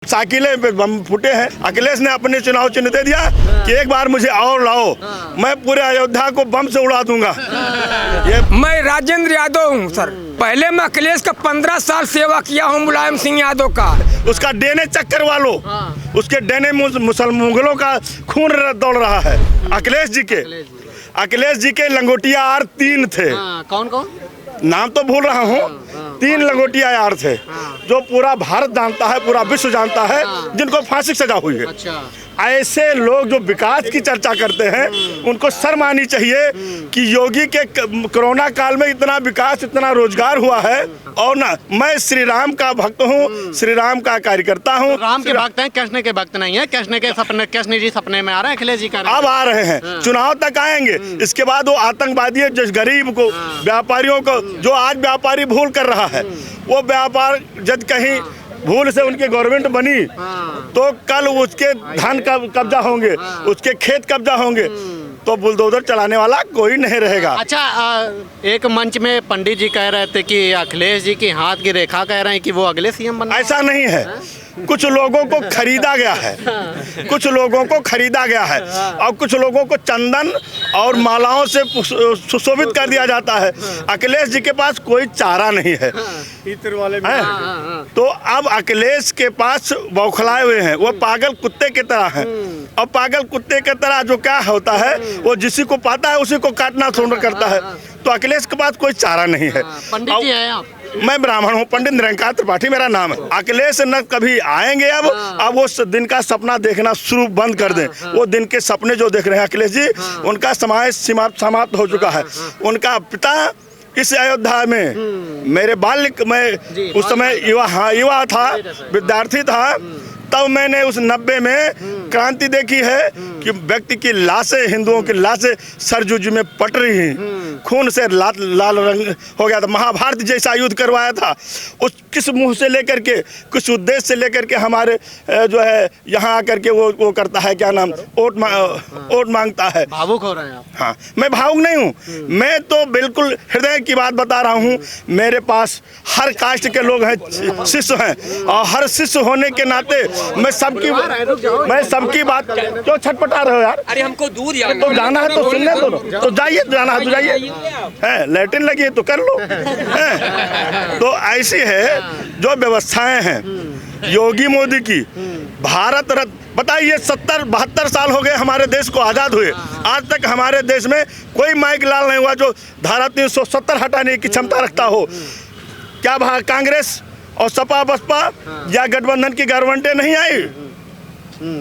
साइकिलें पे बम फूटे हैं। अखिलेश ने अपने चुनाव चिन्ह दे दिया कि एक बार मुझे और लाओ, मैं पूरे अयोध्या को बम से उड़ा दूंगा। मैं राजेंद्र यादव हूँ सर। पहले मैं अखिलेश का 15 साल सेवा किया हूँ, मुलायम सिंह यादव का। उसका डीएनए चेक करवा लो, उसके डीएनए मुगलों का खून दौड़ रहा है। अखिलेश जी के लंगोटिया यार 3 थे। कौन कौन? नाम तो भूल रहा हूँ। 3 लंगोटिया यार थे जो पूरा भारत जानता है, पूरा विश्व जानता है, जिनको फांसी की सजा हुई है। अच्छा। ऐसे लोग जो विकास की चर्चा करते हैं उनको शर्म आनी चाहिए कि योगी के कोरोना काल में इतना विकास, इतना रोजगार हुआ है। और ना, मैं श्री राम का भक्त हूँ, श्री राम का कार्यकर्ता हूँ। राम के भक्त हैं, कृष्ण के भक्त नहीं है। कृष्ण जी सपने में आ रहे हैं, अखिलेश जी का अब आ रहे हैं, चुनाव तक आएंगे। इसके बाद वो आतंकवादी है, जिस गरीब को, व्यापारियों को, जो आज व्यापारी भूल कर रहा है, वो व्यापार जब कहीं भूल से उनकी गवर्नमेंट बनी तो कल उसके धन का कब्जा होंगे, उसके खेत कब्जा होंगे, तो बुलडोजर चलाने वाला कोई नहीं रहेगा। अच्छा, एक मंच में पंडित जी कह रहे थे कि अखिलेश जी की हाथ की रेखा कह रहे हैं कि वो अगले सीएम बनना। ऐसा नहीं है, कुछ लोगों को खरीदा गया है, कुछ लोगों को खरीदा गया है, और कुछ लोगों को चंदन और मालाओं से सुशोभित कर दिया जाता है। अखिलेश जी के पास कोई चारा नहीं है। तो अब अखिलेश के पास बौखलाए हुए हैं, वो पागल कुत्ते की तरह हैं। और पागल कुत्ते की तरह जो क्या होता है, वो जिसी को पाता है उसी को काटना शुरू करता है। तो अखिलेश के पास कोई चारा नहीं है। पंडित जी हैं आप? मैं ब्राह्मण हूँ, पंडित निरंकार त्रिपाठी मेरा नाम है। अखिलेश न कभी आएंगे अब वो दिन का सपना देखना शुरू बंद कर दें। वो दिन के सपने जो देख रहे हैं अखिलेश जी, उनका समय समाप्त हो चुका है। उनका पिता इस अयोध्या में मेरे बाल्य में उस समय युवा था, विद्यार्थी था, तब मैंने उस 90 में क्रांति देखी है कि व्यक्ति की लाशें, हिंदुओं की लाशें सरजू में पट रही हैं, खून से लाल रंग हो गया था। महाभारत जैसा युद्ध करवाया था। उस किस मुंह से लेकर के, कुछ उद्देश्य से लेकर के हमारे जो है यहाँ आकर के वो करता है, क्या नाम, वोट मांगता है। भावुक हो रहे हैं आप? हाँ, मैं भावुक नहीं हूँ, मैं तो बिल्कुल हृदय की बात बता रहा हूँ। मेरे पास हर कास्ट के लोग हैं, शिष्य हैं, और हर शिष्य होने के नाते मैं सबकी बात। क्यों छटपटा रहे हो यार? अरे हमको दूध तो जाना है तो सुनने दो, तो जाइए, जाना है तो जाइए। लैट्रिन लगी है तो कर लो। तो ऐसी है जो व्यवस्थाएं हैं योगी मोदी की। भारत रत्न, बताइए 70-72 साल हो गए हमारे देश को आज़ाद हुए, आज तक हमारे देश में कोई माइक लाल नहीं हुआ जो धारा 370 हटाने की क्षमता रखता हो। क्या कांग्रेस और सपा बसपा या गठबंधन की गवर्नमेंटें नहीं आई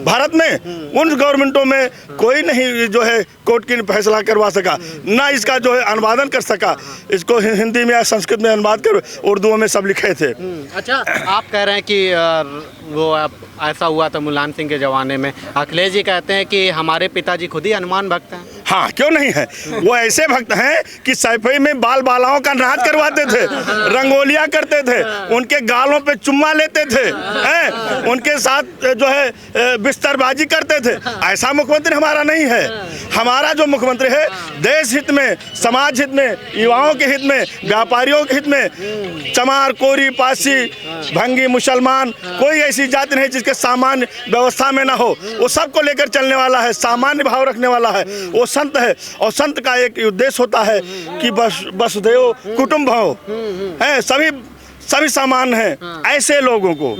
भारत में? उन गवर्नमेंटों में कोई नहीं जो है कोर्ट की फैसला करवा सका, ना इसका जो है अनुवादन कर सका। इसको हिंदी में या संस्कृत में अनुवाद कर उर्दू में सब लिखे थे। अच्छा, आप कह रहे हैं कि वो ऐसा हुआ था मुलायम सिंह के जमाने में। अखिलेश जी कहते हैं कि हमारे पिताजी खुद ही हनुमान भक्त हैं। हाँ, क्यों नहीं है? वो ऐसे भक्त हैं कि सैफई में बालाओं का नाच करवाते थे, रंगोलियां करते थे, उनके गालों पे चुम्मा लेते थे, उनके साथ जो है बिस्तरबाजी करते थे। ऐसा मुख्यमंत्री हमारा नहीं है। हमारा जो मुख्यमंत्री है देश हित में, समाज हित में, युवाओं के हित में, व्यापारियों के हित में। चमार, कोरी, पासी, भंगी, मुसलमान, कोई ऐसी जाति नहीं जिसके सामान्य व्यवस्था में ना हो। वो सबको लेकर चलने वाला है, सामान्य भाव रखने वाला है। वो संत है, और संत का एक उद्देश्य होता है कि वसुधैव कुटुम्बकम् है, सभी सामान हैं। ऐसे लोगों को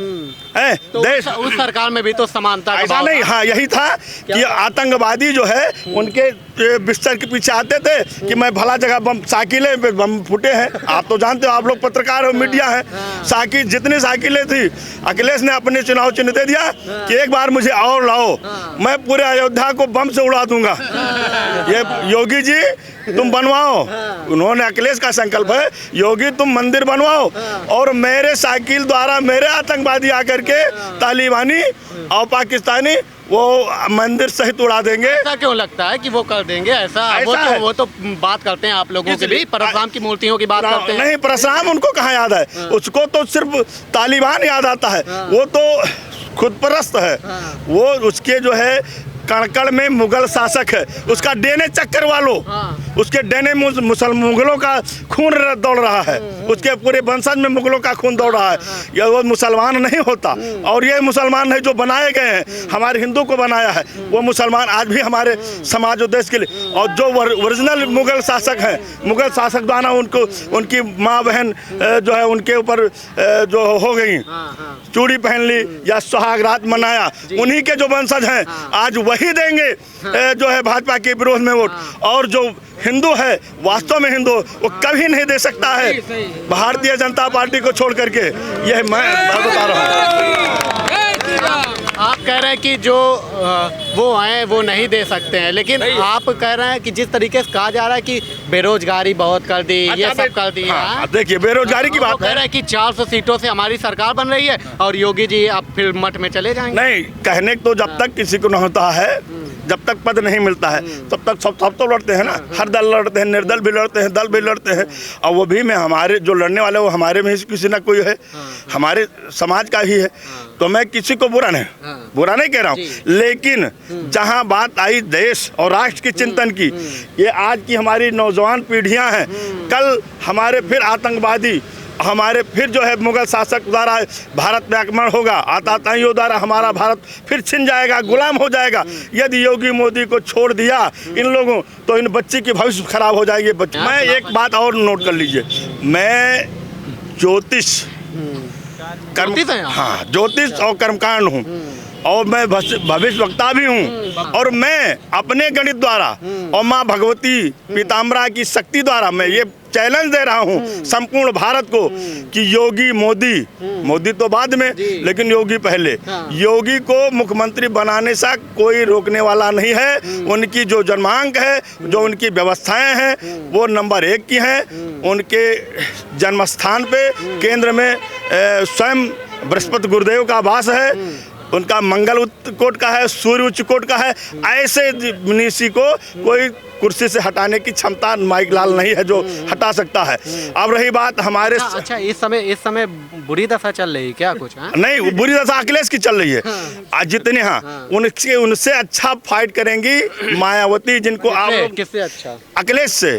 तो देश, उस सरकार में भी तो समानता ऐसा नहीं। हाँ, यही था कि आतंकवादी जो है उनके बिस्तर के पीछे आते थे कि मैं भला जगह बम, साइकिलें पे बम फूटे हैं। आप तो जानते हो, आप लोग पत्रकार हो, मीडिया है। साइकिल, जितनी साइकिलें थी, अखिलेश ने अपने चुनाव चिन्ह दे दिया कि एक बार मुझे और लाओ, मैं पूरे अयोध्या को बम से उड़ा दूंगा। ये योगी जी तुम बनवाओ, उन्होंने, अखिलेश का संकल्प है, योगी तुम मंदिर बनवाओ और मेरे साइकिल द्वारा मेरे आतंकवादी आकर के तालिबानी और पाकिस्तानी वो मंदिर सहित उड़ा देंगे। ऐसा क्यों लगता है कि वो कर देंगे? ऐसा वो तो बात करते हैं आप लोगों के भी, परशुराम की मूर्तियों की बात करते हैं। नहीं, परशुराम उनको कहाँ याद है? उसको तो सिर्फ तालिबान याद आता है। वो तो खुद परस्त है। वो उसके जो है कणकण में मुगल शासक है, उसका डीएनए चेक करवा लो। उसके डीएनए मुगलों का खून दौड़ रहा है, उसके पूरे वंशज में मुगलों का खून दौड़ रहा है। यह वो मुसलमान नहीं होता, और ये मुसलमान नहीं जो बनाए गए हैं, हमारे हिंदू को बनाया है वो मुसलमान आज भी हमारे समाज और देश के लिए। और जो ओरिजिनल मुगल शासक हैं, मुगल शासक द्वारा उनको उनकी माँ बहन जो है उनके ऊपर जो हो गई, चूड़ी पहन ली या सुहागरात मनाया, उन्हीं के जो वंशज हैं आज वही देंगे जो है भाजपा के विरोध में वोट। और जो हिंदू है, वास्तव में हिंदू, वो कभी नहीं दे सकता है भारतीय जनता पार्टी को छोड़ करके। यह मैं बता रहा हूँ। आप कह रहे हैं कि जो वो हैं वो नहीं दे सकते हैं, लेकिन आप कह रहे हैं कि जिस तरीके से कहा जा रहा है कि बेरोजगारी बहुत कर दी, ये सब कर दी। हाँ, देखिए बेरोजगारी की बात कह रहे हैं कि 400 सीटों से हमारी सरकार बन रही है और योगी जी अब फिर मठ में चले जाएंगे। नहीं, कहने तो जब तक किसी को न होता है, जब तक पद नहीं मिलता है तब तक सब तो लड़ते हैं ना। हर दल लड़ते हैं, निर्दल भी लड़ते हैं, दल भी लड़ते हैं। और वो भी में हमारे जो लड़ने वाले वो हमारे में किसी ना कोई है, हमारे समाज का ही है। तो मैं किसी को बुरा नहीं कह रहा हूँ, लेकिन जहाँ बात आई देश और राष्ट्र की चिंतन की, ये आज की हमारी नौजवान पीढ़ियाँ हैं, कल हमारे फिर आतंकवादी, हमारे फिर जो है मुगल शासक द्वारा भारत पे आक्रमण होगा, आतंकियों द्वारा हमारा भारत फिर छिन जाएगा, गुलाम हो जाएगा। यदि योगी मोदी को छोड़ दिया इन लोगों, तो इन बच्चे की भविष्य खराब हो जाएगी। मैं एक बात और नोट कर लीजिए, मैं ज्योतिष हाँ, ज्योतिष और कर्मकांड हूँ, और मैं भविष्य वक्ता भी हूँ। और मैं अपने गणित द्वारा और माँ भगवती पीताम्बरा की शक्ति द्वारा मैं ये चैलेंज दे रहा हूँ संपूर्ण भारत को कि योगी मोदी तो बाद में, लेकिन योगी पहले। योगी को मुख्यमंत्री बनाने से कोई रोकने वाला नहीं है। उनकी जो जन्मांक है, जो उनकी व्यवस्थाएं हैं, वो नंबर 1 की हैं। उनके जन्मस्थान पे केंद्र में स्वयं बृहस्पति गुरुदेव का वास है, उनका मंगल उच्च कोट का है, सूर्य उच्च कोट का है। ऐसे ऋषि को कोई कुर्सी से हटाने की क्षमता माइक लाल नहीं है जो हटा सकता है। अब रही बात हमारे अच्छा इस समय बुरी दशा चल रही है क्या कुछ? नहीं, बुरी दशा अखिलेश की चल रही है। आज जितने उनसे अच्छा फाइट करेंगी मायावती, जिनको आप किससे अच्छा? अखिलेश से।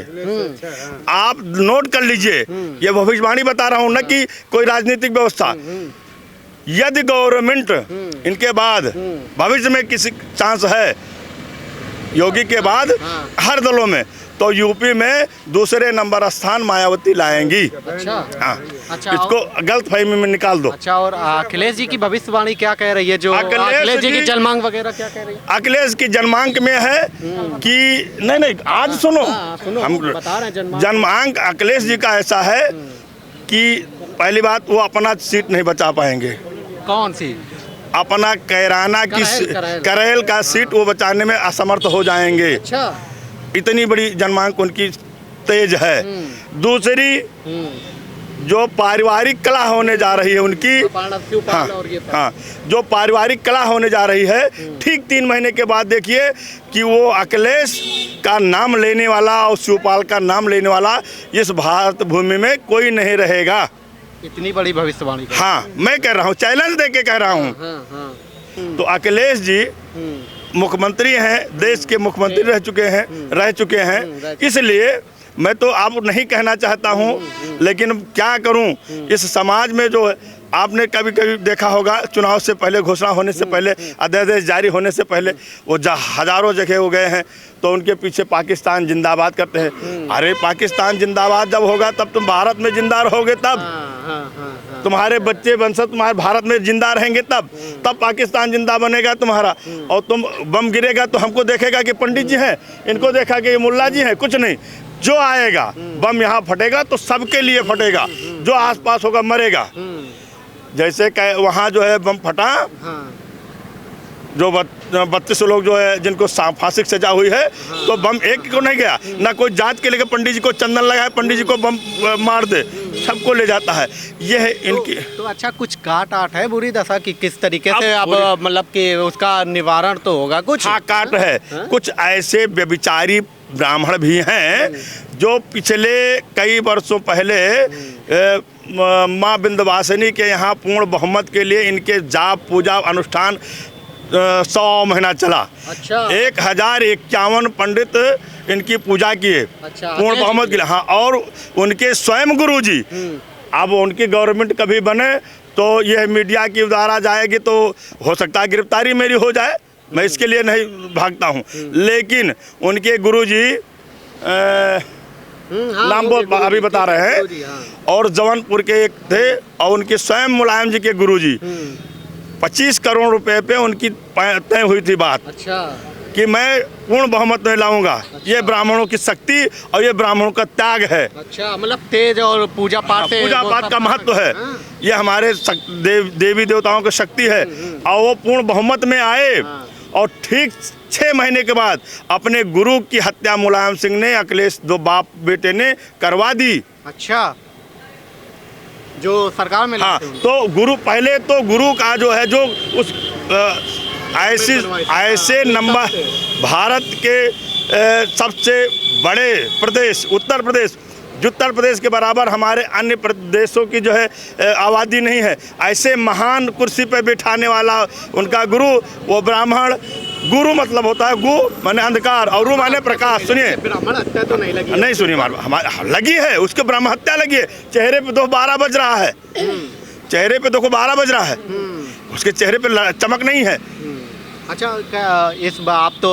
आप नोट कर लीजिए, ये भविष्यवाणी बता रहा हूँ ना कि कोई राजनीतिक व्यवस्था, यदि गवर्नमेंट इनके बाद भविष्य में किसी चांस है योगी के बाद हर दलों में, तो यूपी में दूसरे नंबर स्थान मायावती लाएंगी। अच्छा हाँ, अच्छा, इसको गलत फहमी में निकाल दो। अच्छा, और अखिलेश जी की भविष्यवाणी क्या कह रही है? जो अखिलेश जी की जन्मांक वगैरह क्या कह रही है? अखिलेश की जन्मांक में है कि नहीं आज सुनो, हम बता रहे हैं जन्मांक अखिलेश जी का ऐसा है कि पहली बात वो अपना सीट नहीं बचा पाएंगे। कौन सी? अपना कैराना की करेल का सीट वो बचाने में असमर्थ हो जाएंगे। अच्छा, इतनी बड़ी जन्मांक उनकी तेज है। दूसरी जो पारिवारिक कला होने जा रही है उनकी, हाँ, जो पारिवारिक कला होने जा रही है, ठीक 3 महीने के बाद देखिए कि वो अखिलेश का नाम लेने वाला और शिवपाल का नाम लेने वाला इस भारत भूमि में कोई नहीं रहेगा। इतनी बड़ी भविष्यवाणी? हाँ, मैं कह रहा हूँ, चैलेंज दे के कह रहा हूँ। तो अखिलेश जी मुख्यमंत्री हैं, देश के मुख्यमंत्री रह चुके हैं। इसलिए मैं तो आप नहीं कहना चाहता हूँ, लेकिन क्या करूँ, इस समाज में जो आपने कभी कभी देखा होगा, चुनाव से पहले, घोषणा होने से पहले, अध्यादेश जारी होने से पहले वो हजारों जगह हो गए हैं, तो उनके पीछे पाकिस्तान जिंदाबाद करते हैं। अरे पाकिस्तान जिंदाबाद जब होगा तब तुम भारत में जिंदा रहोगे, तब तुम्हारे बच्चे वंशज तुम्हारे भारत में जिंदा रहेंगे, तब पाकिस्तान जिंदा बनेगा तुम्हारा। और तुम बम गिरेगा तो हमको देखेगा कि पंडित जी हैं, इनको देखा कि ये मुल्ला जी हैं, कुछ नहीं। जो आएगा बम यहाँ फटेगा तो सबके लिए फटेगा, जो आसपास होगा मरेगा। जैसे वहाँ जो है बम फटा, जो 32 लोग जो है जिनको फांसी की सजा हुई है, तो बम एक को नहीं गया, ना कोई जात के लेकर पंडित जी को चंदन लगाए, पंडित जी को बम मार दे, सबको ले जाता है। ये है इनकी। तो अच्छा, कुछ काट आट है बुरी दशा की? किस तरीके से अब मतलब कि उसका निवारण तो होगा कुछ? हाँ, काट है। कुछ ऐसे व्यभिचारी ब्राह्मण भी हैं जो पिछले कई वर्षों पहले माँ विंध्यवासिनी के यहाँ पूर्ण बहुमत के लिए इनके जाप पूजा अनुष्ठान 100 महीना चला। अच्छा। 1051 पंडित इनकी पूजा किए अच्छा, पूर्ण बहुमत के लिए। हाँ, और उनके स्वयं गुरुजी, अब उनकी गवर्नमेंट कभी बने तो यह मीडिया की द्वारा जाएगी तो हो सकता है गिरफ्तारी मेरी हो जाए, मैं इसके लिए नहीं भागता हूँ। लेकिन उनके गुरुजी नाम बोल अभी बता रहे हैं, और जौनपुर के एक थे, और उनके स्वयं मुलायम जी के गुरुजी 25 करोड़ रुपए पे उनकी तय हुई थी बात। अच्छा। कि मैं पूर्ण बहुमत में लाऊंगा। ये ब्राह्मणों की शक्ति और ये ब्राह्मणों का त्याग है। अच्छा, मतलब तेज और पूजा पाठ का महत्व है। ये हमारे देवी देवताओं की शक्ति है, और वो पूर्ण बहुमत में आए, और ठीक 6 महीने के बाद अपने गुरु की हत्या मुलायम सिंह ने, अखिलेश, दो बाप बेटे ने करवा दी। अच्छा, जो सरकार में हाँ, तो गुरु पहले तो गुरु का जो है, जो उस ऐसे नंबर भारत के सबसे बड़े प्रदेश उत्तर प्रदेश के बराबर हमारे अन्य प्रदेशों की जो है आबादी नहीं है। ऐसे महान कुर्सी पे बिठाने वाला उनका गुरु, वो ब्राह्मण, गुरु मतलब होता है गु माने अंधकार और रू माने प्रकाश। सुनिए, ब्राह्मण हत्या तो नहीं लगी? नहीं, सुनिए, हमारे लगी है, उसके ब्राह्मण हत्या लगी है। चेहरे पे देखो 12 बज रहा है, चेहरे पे देखो 12 बज रहा है, उसके चेहरे पे चमक नहीं है। अच्छा, इस बात तो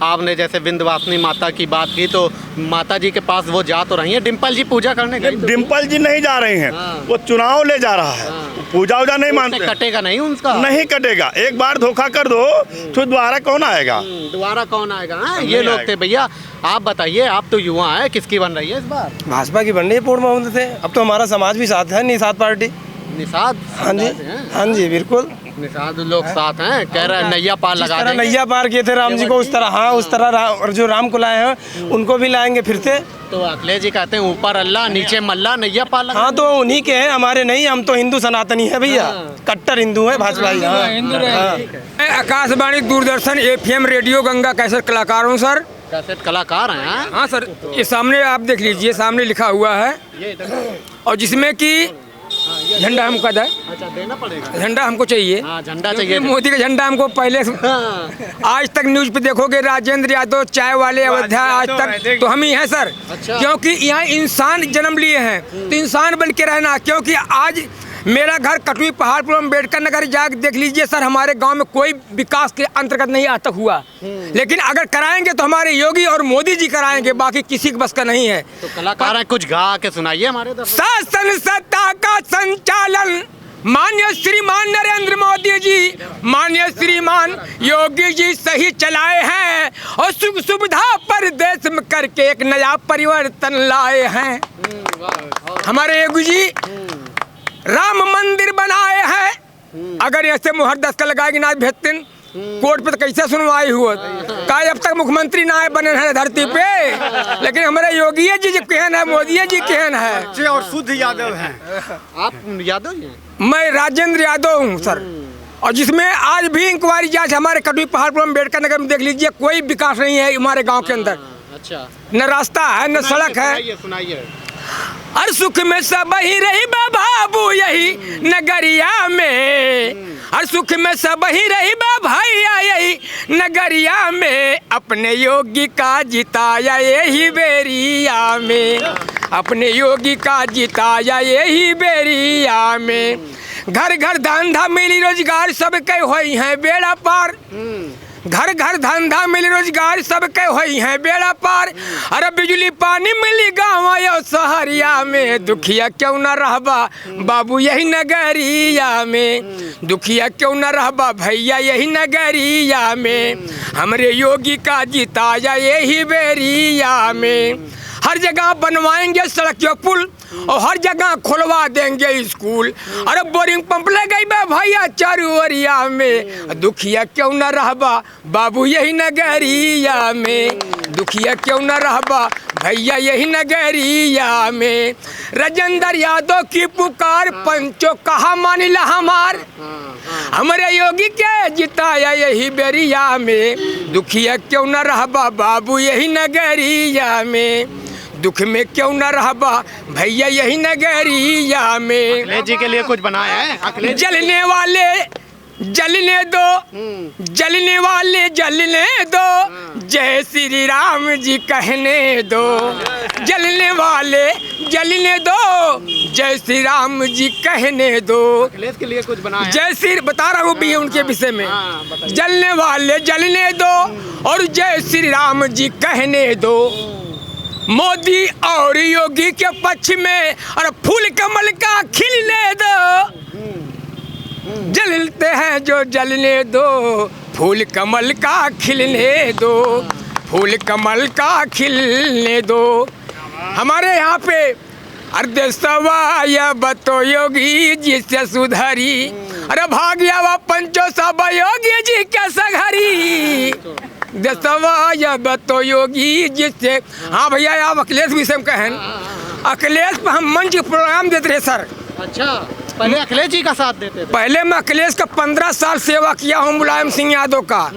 आपने जैसे विंध्यवासिनी माता की बात की, तो माता जी के पास वो जा तो रही हैं, डिम्पल जी पूजा करने गई? डिम्पल जी नहीं जा रही हैं। वो चुनाव ले जा रहा है। पूजा वूजा नहीं मानते। कटेगा नहीं उनका? नहीं कटेगा। एक बार धोखा कर दो तो दोबारा कौन आएगा? दोबारा कौन आएगा? ये लोग थे। भैया आप बताइए, आप तो युवा हैं, किसकी बन रही है इस बार? भाजपा की बन रही है पूर्ण बहुमत से। अब तो हमारा समाज भी साथ है, निषाद पार्टी। निषाद? हाँ जी, हाँ जी, बिल्कुल निषाद लोग साथ हैं, कह रहे हैं नैया पार लगा देंगे। नैया पार किए थे राम जी को, उस तरह, हाँ, उस तरह और जो राम को लाए हैं उनको भी लाएंगे फिर से। तो अखिलेश जी कहते हैं ऊपर अल्लाह नीचे मल्ला, नैया पार लगा। हाँ, तो उन्हीं के हैं, हमारे नहीं। हम तो हिंदू सनातनी है भैया, कट्टर हिंदू है भाजपा। मैं Akashvani, Doordarshan, FM, radio Ganga cassette कलाकार हूँ सर। कैसेट कलाकार हैं? हाँ सर, ये सामने आप देख लीजिए, सामने लिखा हुआ है, और जिसमें कि झंडा हमको है। अच्छा, देना पड़ेगा। झंडा हमको चाहिए। हाँ, झंडा चाहिए। मोदी का झंडा हमको पहले से। आज तक न्यूज पे देखोगे राजेंद्र यादव, चाय वाले, अयोध्या, आज तक तो हम ही हैं सर। अच्छा। क्योंकि यहाँ इंसान जन्म लिए हैं, तो इंसान बन के रहना। क्योंकि आज मेरा घर कटवी पहाड़पुर अम्बेडकर नगर जाकर देख लीजिए सर, हमारे गांव में कोई विकास के अंतर्गत नहीं आज तक हुआ। लेकिन अगर कराएंगे तो हमारे योगी और मोदी जी कराएंगे, बाकी किसी के बस का नहीं है। तो कलाकार हैं, कुछ गा के सुनाइए हमारे। शासन सत्ता का संचालन माननीय श्रीमान नरेंद्र मोदी जी, माननीय श्रीमान योगी जी सही चलाए हैं, और सुख सुविधा पर देश में करके एक नया परिवर्तन लाए हैं। हमारे योगी जी राम मंदिर बनाए हैं। अगर ऐसे मुहर 10 का लगाएगी ना बेहतरीन, कोर्ट पे तो कैसे सुनवाई हुआ? का अब तक मुख्यमंत्री ना बने हैं धरती पे, लेकिन हमारे योगी जी कहन है, मोदी जी कहन है। और शुद्ध यादव हैं। आप यादव हैं? मैं राजेंद्र यादव हूँ सर, और जिसमें आज भी इंक्वायरी जांच हमारे कटवी पहाड़पुर अम्बेडकर नगर में देख लीजिए, कोई विकास नहीं है हमारे गाँव के अंदर। अच्छा, न रास्ता है, न सड़क है। सुनाइए। हर सुख में सब ही रही बाबू यही नगरिया में, हर सुख में सब ही रही भैया यही नगरिया में, अपने योगी का जिताया यही बेरिया में, अपने योगी का जिताया यही बेरिया में। घर घर धंधा मिली रोजगार सबके होई हैं बेड़ा पार, घर घर धंधा मिली रोजगार सबके होई हैं बेड़ा पार। अरे बिजली पानी मिली गाँव यो शहरिया में, दुखिया क्यों न रहबा बाबू यही नगरिया में, दुखिया क्यों न रहबा भैया यही नगरिया में, हमरे योगी का जिताया यही बेरिया में। हर जगह बनवाएंगे सड़क पुल, और हर जगह खुलवा देंगे स्कूल। अरे बोरिंग पंप लगे भैया चारू ओरिया में, दुखिया क्यों न रहबा बाबू यही नगरिया में, दुखिया क्यों न रहबा भैया यही नगरिया में। राजेंद्र यादव की पुकार पंचो कहा मानिला हमार, हमारे योगी के जिताया यही बेरिया में, दुखिया क्यों न रहबा बाबू यही नगरिया में, दुख में क्यों न रहबा भैया यही नगरिया में। अखिलेश जी के लिए कुछ बनाया है? अखिलेश जलने वाले जलने दो, जलने वाले जलने दो, जय श्री राम जी कहने दो। जलने वाले जलने दो, जय श्री राम जी कहने दो। अखिलेश के लिए कुछ बनाया है? जय श्री बता रहा हूँ भी उनके विषय में। हाँ, बताइए। जलने वाले जलने दो और जय श्री राम जी कहने दो। मोदी और योगी के पक्ष में और फूल कमल का खिलने दो। जलते हैं जो जलने दो, फूल कमल का खिलने दो, फूल कमल का खिलने दो। हमारे यहाँ पे अर्ध सवाया बतो योगी जी से सुधरी, अरे भाग्या व पंचो सब योगी जी के सघरी। दसवाया बतो योगी जी से। हाँ भैया आप अखिलेश विषय में कहन, अखिलेश पर हम मंच प्रोग्राम देते रहे सर। अच्छा, पहले अखिलेश जी का साथ देते थे? पहले मैं अखिलेश का 15 साल सेवा किया हूँ, मुलायम सिंह यादव का।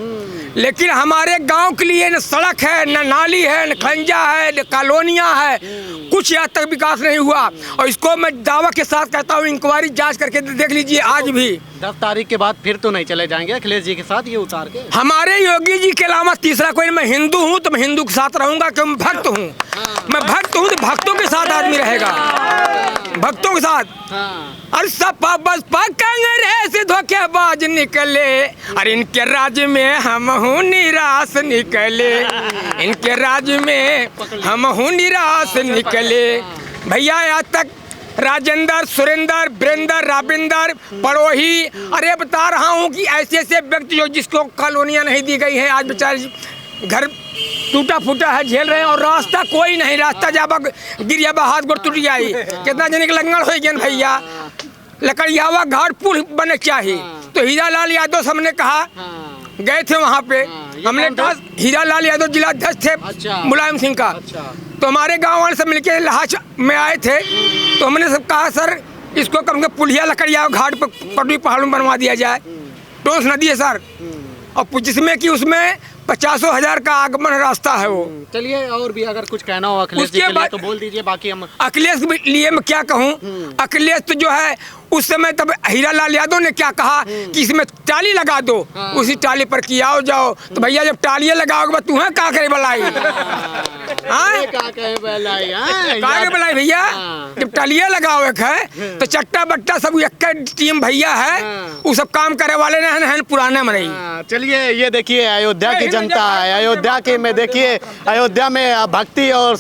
लेकिन हमारे गांव के लिए न सड़क है, न नाली है, न खंजा है, न कॉलोनियाँ है, कुछ यहाँ तक विकास नहीं हुआ। और इसको मैं दावा के साथ कहता हूँ, इंक्वायरी जांच करके देख लीजिए आज भी। 10 तारीख के बाद फिर तो नहीं चले जाएंगे अखिलेश जी के साथ ये उतार के? हमारे योगी जी के अलावा तीसरा कोई। मैं हिंदू हूँ तो मैं हिंदू के साथ रहूंगा, क्योंकि मैं भक्त हूँ। मैं भक्त हूँ तो भक्तों के साथ आदमी रहेगा, भक्तों के साथ। और सपा बसपा कांग्रेस धोखेबाज निकले, और इनके राज्य में हम हूँ निराश निकले, इनके राज्य में हम हूँ निराश निकले। भैया यहाँ तक राजेंद्र, सुरेंद्र, वीरेंद्र, राविंदर, पड़ोही, अरे बता रहा हूँ कि ऐसे ऐसे व्यक्ति जो जिसको कॉलोनियाँ नहीं दी गई है, आज बेचारे घर टूटा फूटा है, झेल रहे हैं। और रास्ता कोई नहीं, रास्ता जब गिरिया हाथ गोड़ टूट जाई, कितना जने के लंगड़ हो गए भैया। लकड़ियावा घाट पुल बने चाहिए। तो हीरा लाल यादव से हमने कहा, गए थे वहाँ पे, हमने कहा हीरा लाल यादव जिलाध्यक्ष थे मुलायम सिंह का। तो हमारे गाँव वाले सब मिलके लाहौर में आए थे। तो हमने सब कहा सर इसको कम से पुलिया लकड़िया घाट पर पटरी पहाड़ों में बनवा दिया जाए, टोंस नदी है सर, और जिसमें कि उसमें 50,000 का आगमन रास्ता है वो। चलिए, और भी अगर कुछ कहना हो अखिलेश जी के लिए तो बोल दीजिए, बाकी हम अखिलेश के लिए मैं क्या कहूँ। अखिलेश तो जो है उस समय तब हीरा लाल यादव ने क्या कहा कि इसमें टाली लगा दो, उसी टाली पर की आओ जाओ। तो भैया जब टालियाँ लगाओगे तुम्हें क्या करे बलाई, बलाई भैया। जब टालियाँ लगाओ है तो चट्टा बट्टा सब एक टीम भैया है, वो सब काम करे वाले हैं पुराने में नहीं। चलिए, ये देखिए अयोध्या की जनता है, अयोध्या के में देखिए, अयोध्या में भक्ति और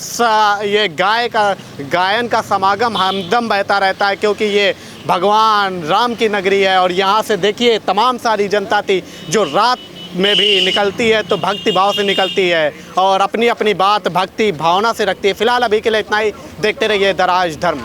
ये गायन का समागम हमदम बहता रहता है, क्योंकि ये भगवान राम की नगरी है। और यहाँ से देखिए तमाम सारी जनता थी जो रात में भी निकलती है तो भक्ति भाव से निकलती है और अपनी अपनी बात भक्ति भावना से रखती है। फिलहाल अभी के लिए इतना ही, देखते रहिए दराज धर्म।